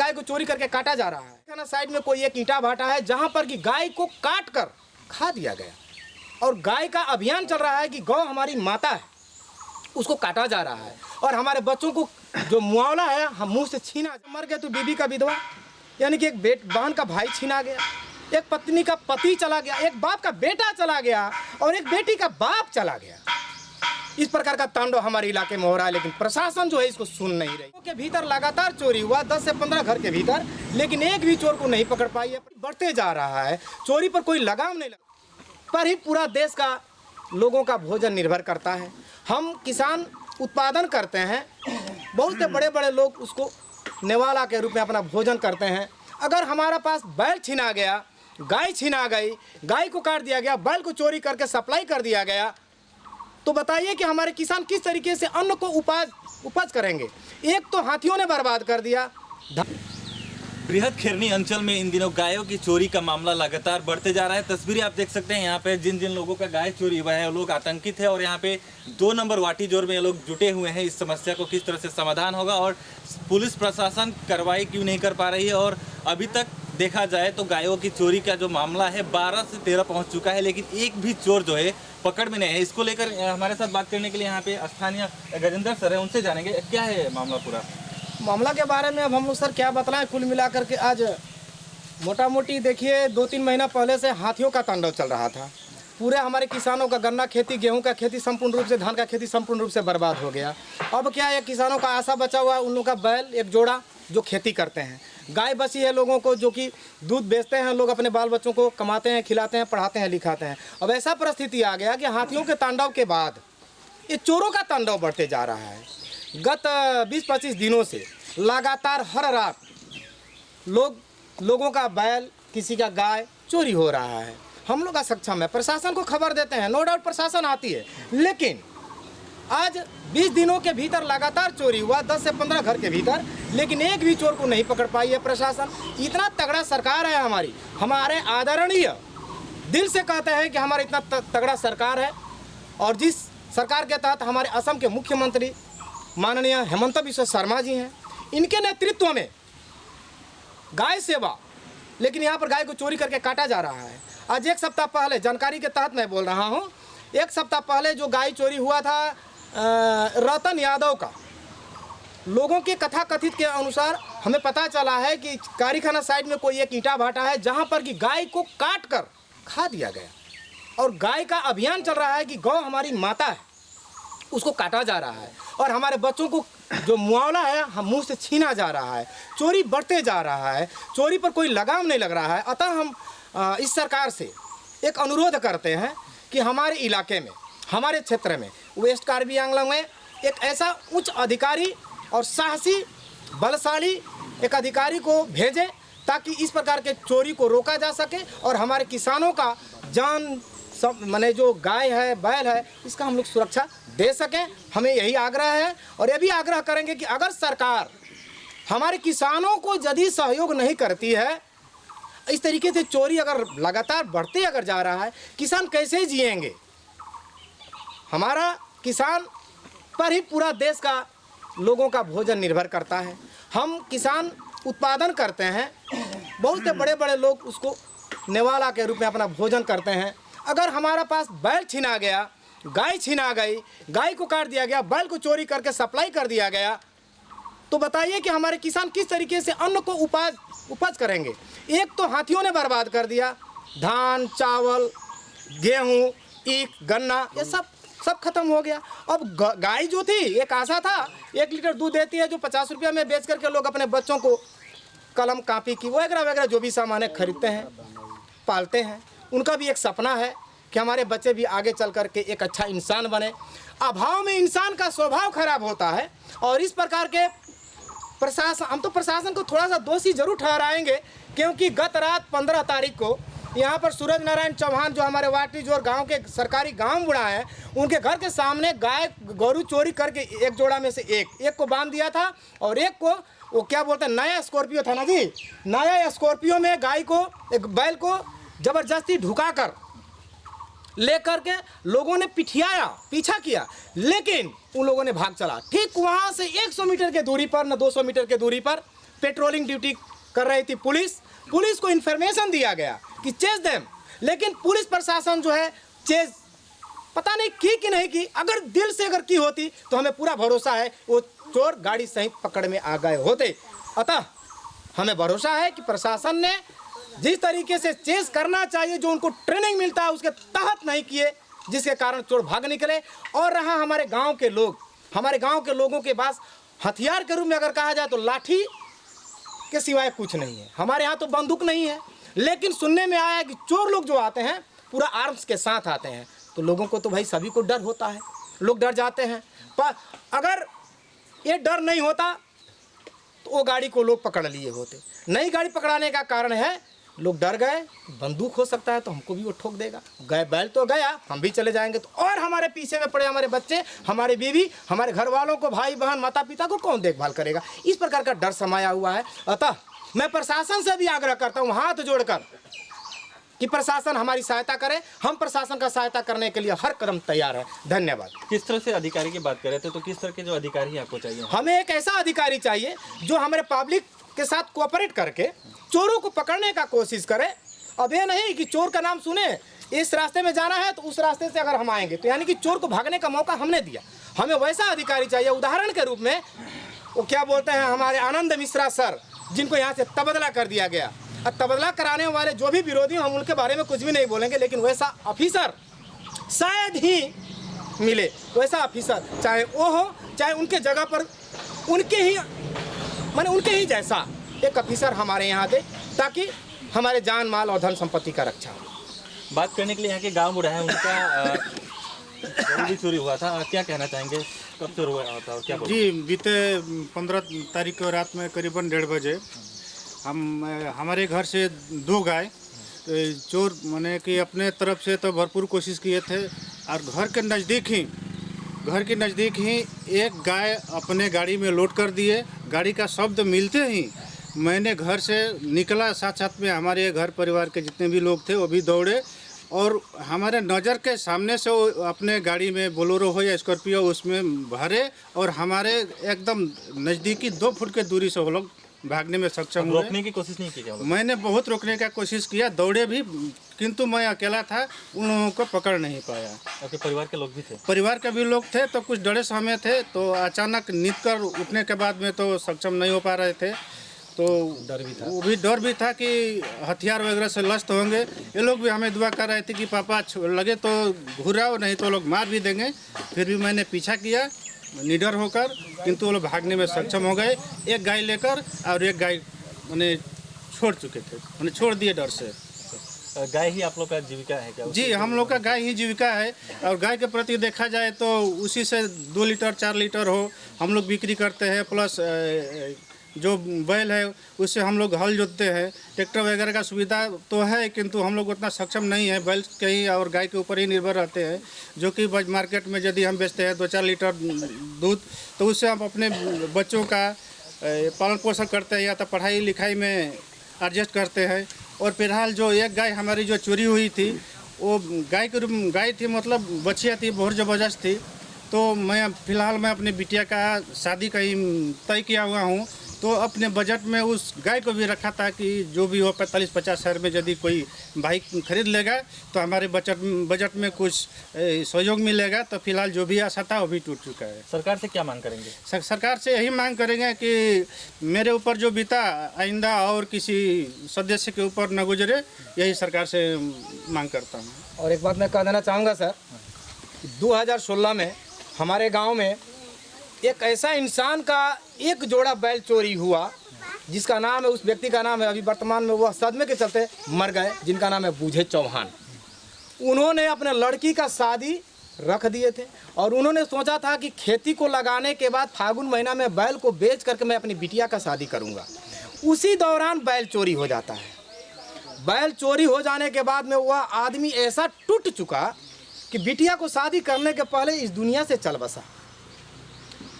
गाय को चोरी करके काटा जा रहा है। खाना साइड में कोई एक ईंटा भाटा है जहां पर कि गाय को काट कर खा दिया गया और गाय का अभियान चल रहा है कि गौ हमारी माता है, उसको काटा जा रहा है और हमारे बच्चों को जो मुआवजा है हम मुंह से छीना। मर गया तो बीबी का विधवा, यानी कि एक बहन का भाई छीना गया, एक पत्नी का पति चला गया, एक बाप का बेटा चला गया और एक बेटी का बाप चला गया। इस प्रकार का तांडव हमारे इलाके में हो रहा है, लेकिन प्रशासन जो है इसको सुन नहीं रही। के भीतर लगातार चोरी हुआ 10 से 15 घर के भीतर, लेकिन एक भी चोर को नहीं पकड़ पाई है। बढ़ते जा रहा है, चोरी पर कोई लगाम नहीं लगा। पर ही पूरा देश का लोगों का भोजन निर्भर करता है। हम किसान उत्पादन करते हैं, बहुत से बड़े बड़े लोग उसको नेवाला के रूप में अपना भोजन करते हैं। अगर हमारा पास बैल छीना गया, गाय छीना गई, गाय को काट दिया गया, बैल को चोरी करके सप्लाई कर दिया गया, तो बताइए कि हमारे किसान किस तरीके से अन्न को उपज करेंगे। एक तो हाथियों ने बर्बाद कर दिया। बृहद-खैरनी अंचल में इन दिनों गायों की चोरी का मामला लगातार बढ़ते जा रहा है। तस्वीरें आप देख सकते हैं, यहाँ पे जिन जिन लोगों का गाय चोरी हुआ है वो लोग आतंकित है और यहाँ पे 2 नंबर वाटीजोर में ये लोग जुटे हुए हैं। इस समस्या को किस तरह से समाधान होगा और पुलिस प्रशासन कार्रवाई क्यों नहीं कर पा रही है। और अभी तक देखा जाए तो गायों की चोरी का जो मामला है 12 से 13 पहुँच चुका है, लेकिन एक भी चोर जो है पकड़ में नहीं है। इसको लेकर हमारे साथ बात करने के लिए यहाँ पे स्थानीय गजेंद्र सर है, उनसे जानेंगे क्या है मामला। पूरा मामला के बारे में अब हम लोग सर क्या बताएं। कुल मिलाकर के आज मोटा मोटी देखिए 2-3 महीना पहले से हाथियों का तांडव चल रहा था। पूरे हमारे किसानों का गन्ना खेती, गेहूं का खेती संपूर्ण रूप से, धान का खेती संपूर्ण रूप से बर्बाद हो गया। अब क्या है, किसानों का आशा बचा हुआ उन लोगों का बैल एक जोड़ा जो खेती करते हैं, गाय बची है लोगों को जो कि दूध बेचते हैं, लोग अपने बाल बच्चों को कमाते हैं, खिलाते हैं, पढ़ाते हैं, लिखाते हैं। अब ऐसा परिस्थिति आ गया कि हाथियों के तांडव के बाद ये चोरों का तांडव बढ़ते जा रहा है। गत 20-25 दिनों से लगातार हर रात लोगों का बैल, किसी का गाय चोरी हो रहा है। हम लोग का सक्षम है, प्रशासन को खबर देते हैं, नो डाउट प्रशासन आती है, लेकिन आज 20 दिनों के भीतर लगातार चोरी हुआ 10 से 15 घर के भीतर, लेकिन एक भी चोर को नहीं पकड़ पाई है प्रशासन। इतना तगड़ा सरकार है हमारी, हमारे आदरणीय दिल से कहते हैं कि हमारा इतना तगड़ा सरकार है। और जिस सरकार के तहत हमारे असम के मुख्यमंत्री माननीय हेमंत बिस्वा शर्मा जी हैं, इनके नेतृत्व में गाय सेवा, लेकिन यहाँ पर गाय को चोरी करके काटा जा रहा है। आज 1 सप्ताह पहले, जानकारी के तहत मैं बोल रहा हूँ, 1 सप्ताह पहले जो गाय चोरी हुआ था रतन यादव का, लोगों के कथा कथित के अनुसार हमें पता चला है कि कारखाना साइड में कोई एक ईंटा भाटा है जहाँ पर कि गाय को काट कर खा दिया गया और गाय का अभियान चल रहा है कि गौ हमारी माता है, उसको काटा जा रहा है और हमारे बच्चों को जो मुआवजा है हम मुंह से छीना जा रहा है। चोरी बढ़ते जा रहा है, चोरी पर कोई लगाम नहीं लग रहा है। अतः हम इस सरकार से एक अनुरोध करते हैं कि हमारे इलाके में, हमारे क्षेत्र में, वेस्ट कार्बी आंगलंग में एक ऐसा उच्च अधिकारी और साहसी बलशाली एक अधिकारी को भेजें ताकि इस प्रकार के चोरी को रोका जा सके और हमारे किसानों का जान सब माने जो गाय है, बैल है, इसका हम लोग सुरक्षा दे सकें। हमें यही आग्रह है और ये भी आग्रह करेंगे कि अगर सरकार हमारे किसानों को यदि सहयोग नहीं करती है, इस तरीके से चोरी अगर लगातार बढ़ते अगर जा रहा है, किसान कैसे जिएंगे। हमारा किसान पर ही पूरा देश का लोगों का भोजन निर्भर करता है। हम किसान उत्पादन करते हैं, बहुत से बड़े बड़े लोग उसको नेवाला के रूप में अपना भोजन करते हैं। अगर हमारा पास बैल छीना गया, गाय छीना गई, गाय को काट दिया गया, बैल को चोरी करके सप्लाई कर दिया गया, तो बताइए कि हमारे किसान किस तरीके से अन्न को उपज करेंगे। एक तो हाथियों ने बर्बाद कर दिया, धान, चावल, गेहूँ, ईख, गन्ना, ये सब खत्म हो गया। अब गाय जो थी, एक आशा था 1 लीटर दूध देती है जो 50 रुपया में बेच करके लोग अपने बच्चों को कलम, कापी की वगैरह वगैरह जो भी सामान है खरीदते हैं, पालते हैं। उनका भी एक सपना है कि हमारे बच्चे भी आगे चल करके एक अच्छा इंसान बने। अभाव में इंसान का स्वभाव खराब होता है और इस प्रकार के प्रशासन, हम तो प्रशासन को थोड़ा सा दोषी जरूर ठहराएंगे, क्योंकि गत रात 15 तारीख को यहाँ पर सूरज नारायण चौहान जो हमारे वाटीजोर गांव के सरकारी गांव बुढ़ा हैं, उनके घर के सामने गाय गोरू चोरी करके एक जोड़ा में से एक को बांध दिया था और एक को वो क्या बोलते हैं, नया स्कॉर्पियो था ना जी, नया स्कॉर्पियो में गाय को, एक बैल को ज़बरदस्ती ढुका कर लेकर के लोगों ने पीछा किया, लेकिन उन लोगों ने भाग चला। ठीक वहाँ से 100 मीटर के दूरी पर, न 200 मीटर के दूरी पर पेट्रोलिंग ड्यूटी कर रही थी पुलिस को इन्फॉर्मेशन दिया गया कि चेज देम, लेकिन पुलिस प्रशासन जो है चेज पता नहीं की कि नहीं की। अगर दिल से अगर की होती तो हमें पूरा भरोसा है वो चोर गाड़ी सहित पकड़ में आ गए होते। अतः हमें भरोसा है कि प्रशासन ने जिस तरीके से चेज करना चाहिए, जो उनको ट्रेनिंग मिलता है उसके तहत नहीं किए, जिसके कारण चोर भाग निकले। और रहा हमारे गांव के लोग, हमारे गांव के लोगों के पास हथियार के रूप में अगर कहा जाए तो लाठी के सिवाय कुछ नहीं है। हमारे यहाँ तो बंदूक नहीं है, लेकिन सुनने में आया है कि चोर लोग जो आते हैं पूरा आर्म्स के साथ आते हैं, तो लोगों को तो भाई सभी को डर होता है, लोग डर जाते हैं। पर अगर ये डर नहीं होता तो वो गाड़ी को लोग पकड़ लिए होते। नई गाड़ी पकड़ाने का कारण है लोग डर गए, बंदूक हो सकता है तो हमको भी वो ठोक देगा, गए बैल तो गया, हम भी चले जाएंगे तो, और हमारे पीछे में पड़े हमारे बच्चे, हमारे बीवी, हमारे घर वालों को, भाई बहन, माता पिता को कौन देखभाल करेगा। इस प्रकार का डर समाया हुआ है। अतः मैं प्रशासन से भी आग्रह करता हूँ हाथ जोड़कर कि प्रशासन हमारी सहायता करे। हम प्रशासन का सहायता करने के लिए हर कदम तैयार है। धन्यवाद। किस तरह से अधिकारी की बात कर रहे थे, तो किस तरह के जो अधिकारी आपको चाहिए? हमें एक ऐसा अधिकारी चाहिए जो हमारे पब्लिक के साथ कोऑपरेट करके चोरों को पकड़ने का कोशिश करे। अब ये नहीं कि चोर का नाम सुने, इस रास्ते में जाना है तो उस रास्ते से अगर हम आएंगे तो यानी कि चोर को भागने का मौका हमने दिया। हमें वैसा अधिकारी चाहिए। उदाहरण के रूप में वो क्या बोलते हैं हमारे आनंद मिश्रा सर, जिनको यहाँ से तबादला कर दिया गया। और तबादला कराने वाले जो भी विरोधी, हम उनके बारे में कुछ भी नहीं बोलेंगे, लेकिन वैसा ऑफिसर शायद ही मिले। वैसा ऑफिसर चाहे वो हो, चाहे उनके जगह पर उनके ही जैसा एक ऑफिसर हमारे यहाँ दे, ताकि हमारे जान माल और धन संपत्ति का रक्षा हो। बात करने के लिए यहाँ के गांव बुढ़ा है, उनका भी चोरी हुआ था, क्या कहना चाहेंगे, कब चोरी हुआ था और क्या बोलें? जी, बीते 15 तारीख को रात में करीबन 1:30 बजे हमारे घर से 2 गाय चोर माने कि अपने तरफ से तो भरपूर कोशिश किए थे, और घर के नज़दीक ही एक गाय अपने गाड़ी में लोड कर दिए। गाड़ी का शब्द मिलते ही मैंने घर से निकला, साथ में हमारे घर परिवार के जितने भी लोग थे वो भी दौड़े, और हमारे नज़र के सामने से वो अपने गाड़ी में बोलेरो हो या स्कॉर्पियो उसमें भरे, और हमारे एकदम नज़दीकी 2 फुट के दूरी से वो लोग भागने में सक्षम हुए। रोकने की कोशिश नहीं की क्या? मैंने बहुत रोकने का कोशिश किया, दौड़े भी, किंतु मैं अकेला था, उन लोगों को पकड़ नहीं पाया। आपके परिवार के लोग भी थे? परिवार के भी लोग थे, तो कुछ डरे सहमे थे, तो अचानक नींद कर उठने के बाद में तो सक्षम नहीं हो पा रहे थे, तो डर भी था कि हथियार वगैरह से लस्त होंगे। ये लोग भी हमें दुआ कर रहे थे कि पापा लगे तो घुराओ, नहीं तो लोग मार भी देंगे। फिर भी मैंने पीछा किया निडर होकर, किंतु वो लोग भागने में सक्षम हो गए। एक गाय लेकर और एक गाय मैंने छोड़ चुके थे, मैंने छोड़ दिए डर से। गाय ही आप लोग का जीविका है क्या? जी, हम लोग का गाय ही जीविका है, और गाय के प्रति देखा जाए तो उसी से 2 लीटर 4 लीटर हो हम लोग बिक्री करते हैं, प्लस जो बैल है उससे हम लोग हल जोतते हैं। ट्रैक्टर वगैरह का सुविधा तो है, किंतु हम लोग उतना सक्षम नहीं है, बैल के ही और गाय के ऊपर ही निर्भर रहते हैं, जो कि मार्केट में यदि हम बेचते हैं 2-4 लीटर दूध, तो उससे हम अपने बच्चों का पालन पोषण करते हैं या तो पढ़ाई लिखाई में एडजस्ट करते हैं। और फिलहाल जो एक गाय हमारी जो चोरी हुई थी, वो गाय थी, मतलब बच्चियाँ थी, बहुत ज़बरदस्त थी। तो फिलहाल मैं अपने बिटिया का शादी का ही तय किया हुआ हूँ, तो अपने बजट में उस गाय को भी रखा था कि जो भी हो 45-50 हज़ार में यदि कोई बाइक खरीद लेगा तो हमारे बजट में कुछ सहयोग मिलेगा। तो फिलहाल जो भी आशा था वो भी टूट चुका है। सरकार से क्या मांग करेंगे? सरकार से यही मांग करेंगे कि मेरे ऊपर जो बीता आइंदा और किसी सदस्य के ऊपर न गुजरे, यही सरकार से मांग करता हूँ। और एक बात मैं कह देना चाहूँगा सर, 2016 में हमारे गांव में एक ऐसा इंसान का एक जोड़ा बैल चोरी हुआ, जिसका नाम है, उस व्यक्ति का नाम है, अभी वर्तमान में वह सदमे के चलते मर गए, जिनका नाम है बूझे चौहान। उन्होंने अपने लड़की का शादी रख दिए थे, और उन्होंने सोचा था कि खेती को लगाने के बाद फागुन महीना में बैल को बेच करके मैं अपनी बिटिया का शादी करूँगा। उसी दौरान बैल चोरी हो जाता है। बैल चोरी हो जाने के बाद में वह आदमी ऐसा टूट चुका कि बिटिया को शादी करने के पहले इस दुनिया से चल बसा।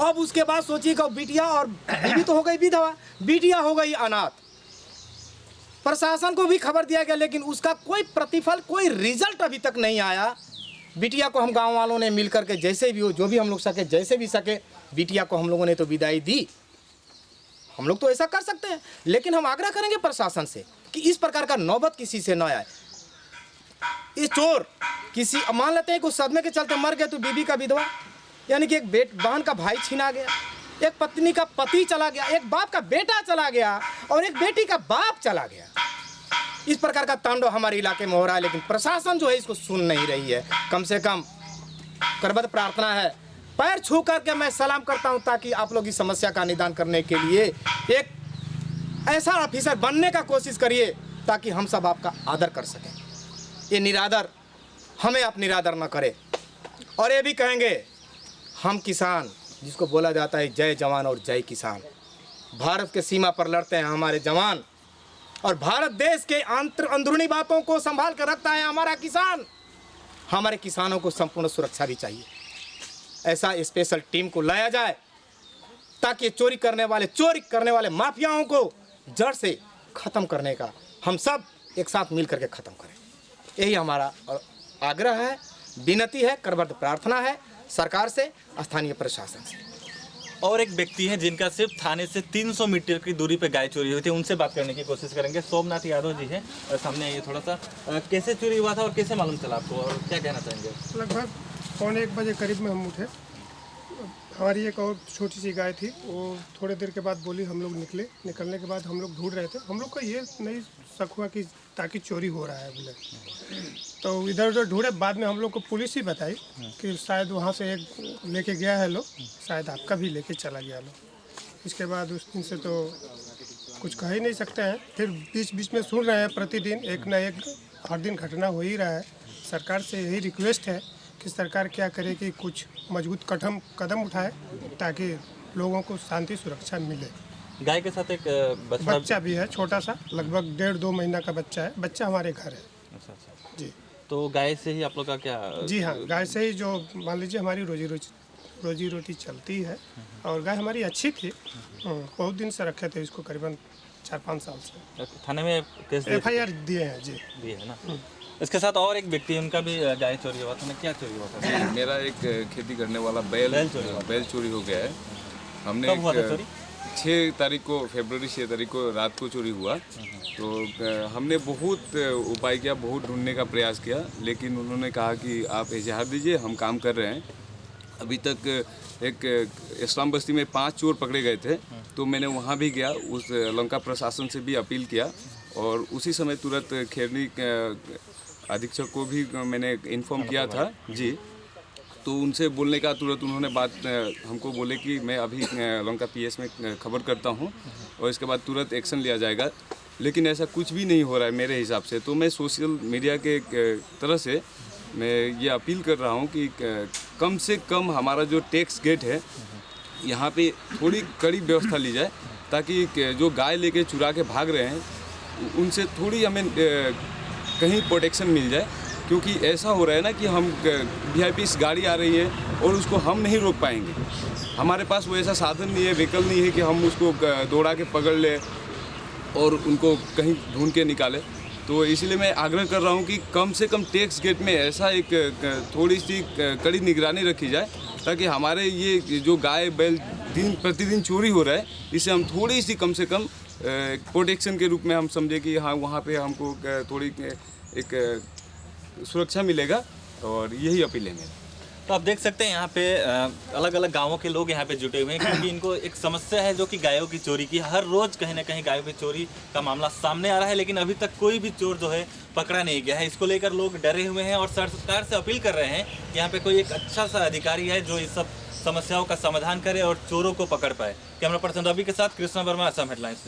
अब उसके बाद सोचिएगा, बिटिया और बीवी तो हो गई विधवा, बिटिया हो गई अनाथ। प्रशासन को भी खबर दिया गया, लेकिन उसका कोई प्रतिफल, कोई रिजल्ट अभी तक नहीं आया। बिटिया को हम गांव वालों ने मिल करके जैसे भी हो, जो भी हम लोग सके, जैसे भी सके, बिटिया को हम लोगों ने तो विदाई दी। हम लोग तो ऐसा कर सकते हैं, लेकिन हम आग्रह करेंगे प्रशासन से कि इस प्रकार का नौबत किसी से न आए। ये चोर किसी, मान लेते हैं कि उस सदमे के चलते मर गए तो बीबी का विधवा, यानी कि एक बहन का भाई छीना गया, एक पत्नी का पति चला गया, एक बाप का बेटा चला गया और एक बेटी का बाप चला गया। इस प्रकार का तांडव हमारे इलाके में हो रहा है, लेकिन प्रशासन जो है इसको सुन नहीं रही है। कम से कम करबद्ध प्रार्थना है, पैर छू करके मैं सलाम करता हूं, ताकि आप लोग इस समस्या का निदान करने के लिए एक ऐसा ऑफिसर बनने का कोशिश करिए ताकि हम सब आपका आदर कर सकें। ये निरादर हमें आप निरादर न करें। और ये भी कहेंगे, हम किसान, जिसको बोला जाता है जय जवान और जय किसान, भारत के सीमा पर लड़ते हैं हमारे जवान, और भारत देश के अंदरूनी बातों को संभाल कर रखता है हमारा किसान। हमारे किसानों को संपूर्ण सुरक्षा भी चाहिए। ऐसा स्पेशल टीम को लाया जाए ताकि चोरी करने वाले माफियाओं को जड़ से ख़त्म करने का हम सब एक साथ मिल करके ख़त्म करें। यही हमारा आग्रह है, विनती है, करबद्ध प्रार्थना है सरकार से, स्थानीय प्रशासन से। और एक व्यक्ति है जिनका सिर्फ थाने से 300 मीटर की दूरी पे गाय चोरी हुई थी, उनसे बात करने की कोशिश करेंगे। सोमनाथ यादव जी है, सामने आइए थोड़ा सा। कैसे चोरी हुआ था और कैसे मालूम चला आपको, और क्या कहना चाहेंगे? लगभग 1:15 बजे करीब में हम उठे। हमारी एक और छोटी सी गाय थी, वो थोड़ी देर के बाद बोली, हम लोग निकलने के बाद हम लोग ढूंढ रहे थे। हम लोग को ये नहीं शक हुआ कि ताकि चोरी हो रहा है बोले, तो इधर उधर ढूंढे। बाद में हम लोग को पुलिस ही बताई कि शायद वहाँ से एक लेके गया है लोग, शायद आपका भी लेके चला गया लोग। इसके बाद उस दिन से तो कुछ कह ही नहीं सकते हैं। फिर बीच बीच में सुन रहे हैं, प्रतिदिन एक न एक हर दिन घटना हो ही रहा है। सरकार से यही रिक्वेस्ट है कि सरकार क्या करे कि कुछ मजबूत कदम उठाए ताकि लोगों को शांति सुरक्षा मिले। गाय के साथ एक बच्चा भी है, छोटा सा, लगभग 1.5-2 महीना का बच्चा है। बच्चा हमारे घर है। अच्छा अच्छा जी। तो गाय से ही आप लोग का क्या? जी हाँ, गाय से ही जो मान लीजिए हमारी रोजी रोटी चलती है। और गाय हमारी अच्छी थी, बहुत दिन से रखे थे इसको, करीबन 4-5 साल से। थाने में केस FIR दिए हैं जी। दिए है ना। इसके साथ और एक व्यक्ति है, उनका भी गाय चोरी हुआ था। क्या चोरी हुआ था? मेरा एक खेती करने वाला बैल चोरी हो गया है। हमने कब हुआ था चोरी? 6 तारीख को, फरवरी 6 तारीख को रात को चोरी हुआ। तो हमने बहुत उपाय किया, बहुत ढूंढने का प्रयास किया, लेकिन उन्होंने कहा कि आप इजहार दीजिए, हम काम कर रहे हैं। अभी तक एक इस्लाम बस्ती में 5 चोर पकड़े गए थे, तो मैंने वहाँ भी गया, उस लंका प्रशासन से भी अपील किया, और उसी समय तुरंत खेरनी अधीक्षक को भी मैंने इन्फॉर्म किया था जी। तो उनसे बोलने का तुरंत उन्होंने बात हमको बोले कि मैं अभी लंका PS में खबर करता हूं और इसके बाद तुरंत एक्शन लिया जाएगा। लेकिन ऐसा कुछ भी नहीं हो रहा है मेरे हिसाब से। तो मैं सोशल मीडिया के तरह से मैं ये अपील कर रहा हूं कि कम से कम हमारा जो टैक्स गेट है यहाँ पे थोड़ी कड़ी व्यवस्था ली जाए, ताकि जो गाय लेके चुरा के भाग रहे हैं उनसे थोड़ी हमें कहीं प्रोटेक्शन मिल जाए। क्योंकि ऐसा हो रहा है ना कि हम VIP गाड़ी आ रही है और उसको हम नहीं रोक पाएंगे। हमारे पास वो ऐसा साधन नहीं है, व्हीकल नहीं है कि हम उसको दौड़ा के पकड़ ले और उनको कहीं ढूंढ के निकाले। तो इसलिए मैं आग्रह कर रहा हूँ कि कम से कम टैक्स गेट में ऐसा एक थोड़ी सी कड़ी निगरानी रखी जाए, ताकि हमारे ये जो गाय बैल दिन प्रतिदिन चोरी हो रहा है, इसे हम थोड़ी सी कम से कम प्रोटेक्शन के रूप में हम समझे कि हाँ, वहाँ पे हमको थोड़ी एक सुरक्षा मिलेगा। और यही अपील है मेरी। तो आप देख सकते हैं यहाँ पे अलग अलग गांवों के लोग यहाँ पे जुटे हुए हैं, क्योंकि इनको एक समस्या है जो कि गायों की चोरी की। हर रोज कहीं ना कहीं गायों की चोरी का मामला सामने आ रहा है, लेकिन अभी तक कोई भी चोर जो है पकड़ा नहीं गया है। इसको लेकर लोग डरे हुए हैं और सरकार से अपील कर रहे हैं कि यहाँ पे कोई एक अच्छा सा अधिकारी है जो इस सब समस्याओं का समाधान करे और चोरों को पकड़ पाए। कैमरा पर्सन रवि के साथ कृष्णा वर्मा, असम हेडलाइंस।